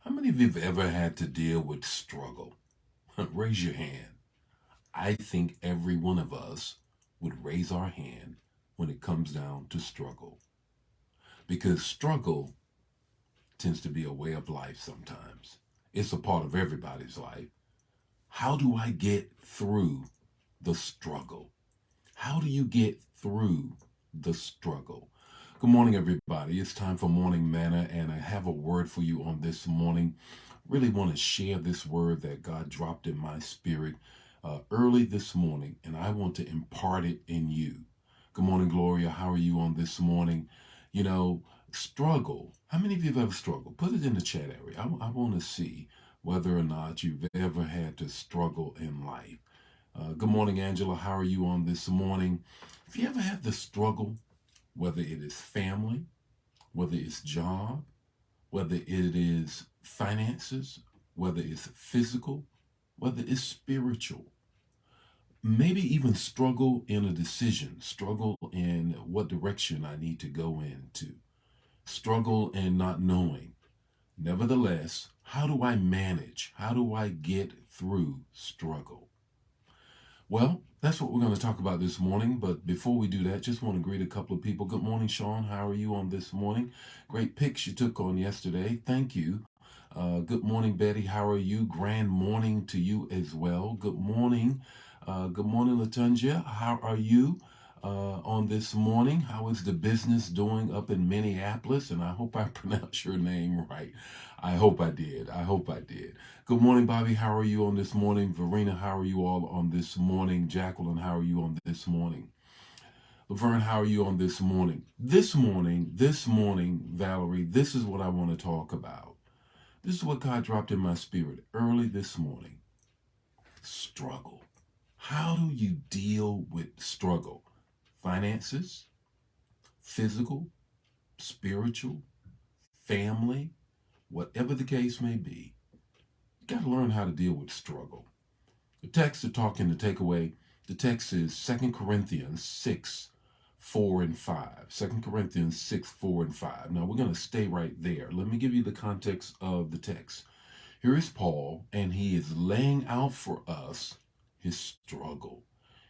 How many of you have ever had to deal with struggle? Raise your hand. I think every one of us would raise our hand when it comes down to struggle. Because struggle tends to be a way of life sometimes. It's a part of everybody's life. How do I get through the struggle? How do you get through the struggle? Good morning, everybody. It's time for Morning Manna, and I have a word for you on this morning. Really want to share this word that God dropped in my spirit early this morning, and I want to impart it in you. Good morning, Gloria. How are you on this morning? You know, struggle. How many of you have ever struggled? Put it in the chat area. I want to see whether or not you've ever had to struggle in life. Good morning, Angela. How are you on this morning? If you ever had to struggle, whether it is family, whether it's job, whether it is finances, whether it's physical, whether it's spiritual, maybe even struggle in a decision, struggle in what direction I need to go into, struggle in not knowing. Nevertheless, how do I manage? How do I get through struggle? Well, that's what we're going to talk about this morning. But before we do that, just want to greet a couple of people. Good morning, Sean. How are you on this morning? Great pics you took on yesterday. Thank you. Good morning, Betty. How are you? Grand morning to you as well. Good morning. Good morning, Latunja. How are you on this morning? How is the business doing up in Minneapolis? And I hope I pronounced your name right. I hope I did. I hope I did. Good morning, Bobby. How are you on this morning? Verena, how are you all on this morning? Jacqueline, how are you on this morning? Laverne, how are you on this morning? This morning, Valerie, this is what I want to talk about. This is what God dropped in my spirit early this morning. Struggle. How do you deal with struggle? Finances, physical, spiritual, family, whatever the case may be. You got to learn how to deal with struggle. The text to talk in the takeaway, the text is 2 Corinthians 6, 4 and 5. 2 Corinthians 6, 4 and 5. Now we're going to stay right there. Let me give you the context of the text. Here is Paul, and he is laying out for us his struggle.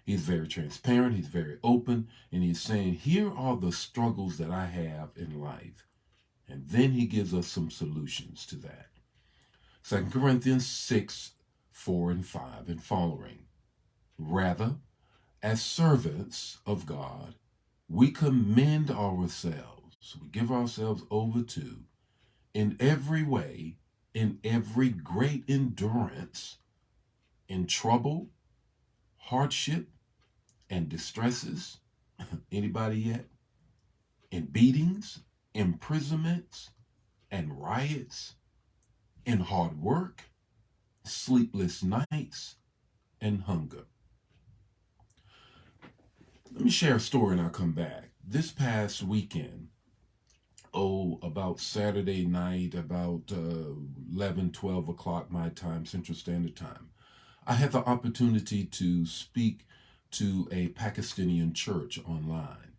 He's very transparent, he's very open, and he's saying, here are the struggles that I have in life. And then he gives us some solutions to that. 2 Corinthians 6, 4 and 5 and following. Rather, as servants of God, we commend ourselves, we give ourselves over to, in every way, in every great endurance, in trouble, hardship, and distresses. Anybody yet? In beatings, imprisonments, and riots, in hard work, sleepless nights, and hunger. Let me share a story and I'll come back. This past weekend, about Saturday night, about 11, 12 o'clock my time, Central Standard Time, I had the opportunity to speak to a Pakistani church online.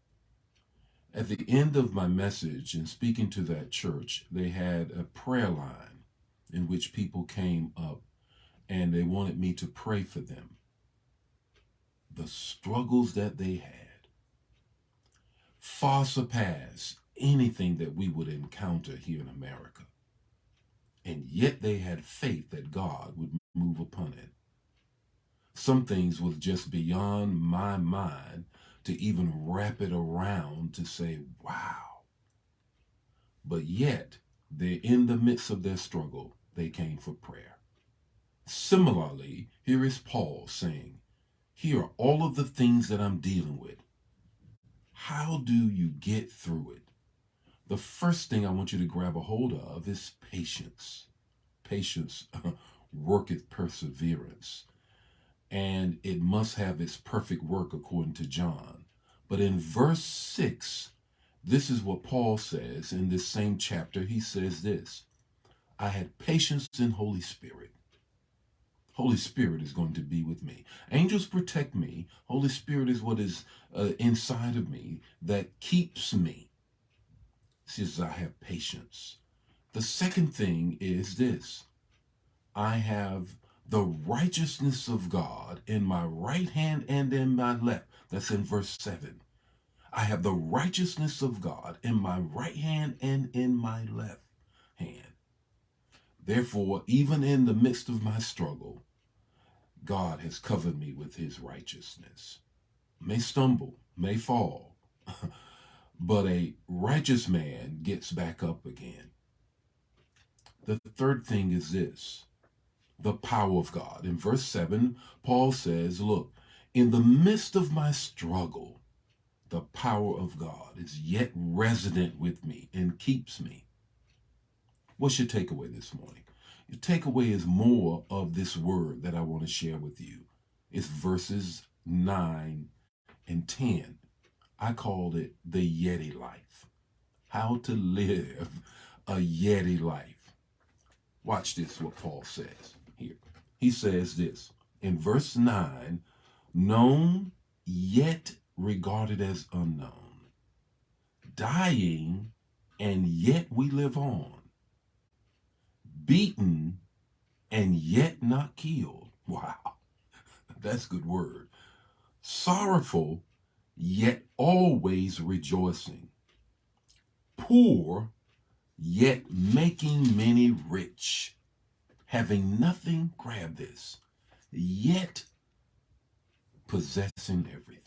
At the end of my message in speaking to that church, they had a prayer line in which people came up and they wanted me to pray for them. The struggles that they had far surpass anything that we would encounter here in America. And yet they had faith that God would move upon it. Some things was just beyond my mind to even wrap it around to say, wow. But yet, they're in the midst of their struggle, they came for prayer. Similarly, here is Paul saying, here are all of the things that I'm dealing with. How do you get through it? The first thing I want you to grab a hold of is patience. Patience worketh perseverance. And it must have its perfect work according to John. But in verse 6, this is what Paul says in this same chapter. He says this, I had patience in Holy Spirit. Holy Spirit is going to be with me. Angels protect me. Holy Spirit is what is inside of me that keeps me. He says, I have patience. The second thing is this: I have the righteousness of God in my right hand and in my left. That's in verse 7. I have the righteousness of God in my right hand and in my left hand. Therefore, even in the midst of my struggle, God has covered me with his righteousness. May stumble, may fall, but a righteous man gets back up again. The third thing is this: the power of God. In verse 7, Paul says, look, in the midst of my struggle, the power of God is yet resident with me and keeps me. What's your takeaway this morning? Your takeaway is more of this word that I want to share with you. It's verses 9 and 10. I called it the YETT life. How to live a YETT life. Watch this, what Paul says here. He says this in verse 9: known yet regarded as unknown, dying and yet we live on, beaten and yet not killed. Wow, that's a good word. Sorrowful yet always rejoicing, poor yet making many rich, having nothing, grab this, yet possessing everything.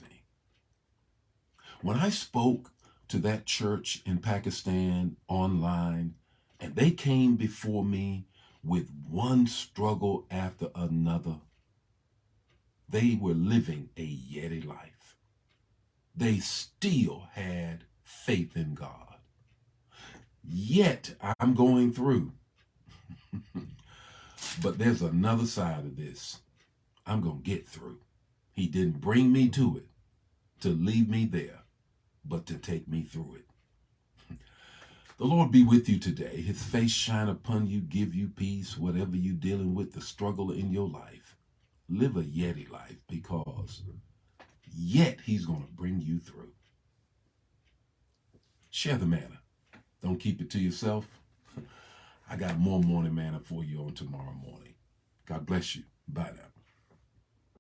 When I spoke to that church in Pakistan online, and they came before me with one struggle after another, they were living a YETT life. They still had faith in God. Yet I'm going through. But there's another side of this. I'm going to get through. He didn't bring me to it to leave me there, but to take me through it. The Lord be with you today. His face shine upon you, give you peace, whatever you're dealing with, the struggle in your life. Live a YETT life, because yet he's going to bring you through. Share the manna. Don't keep it to yourself. I got more morning manna for you on tomorrow morning. God bless you. Bye now.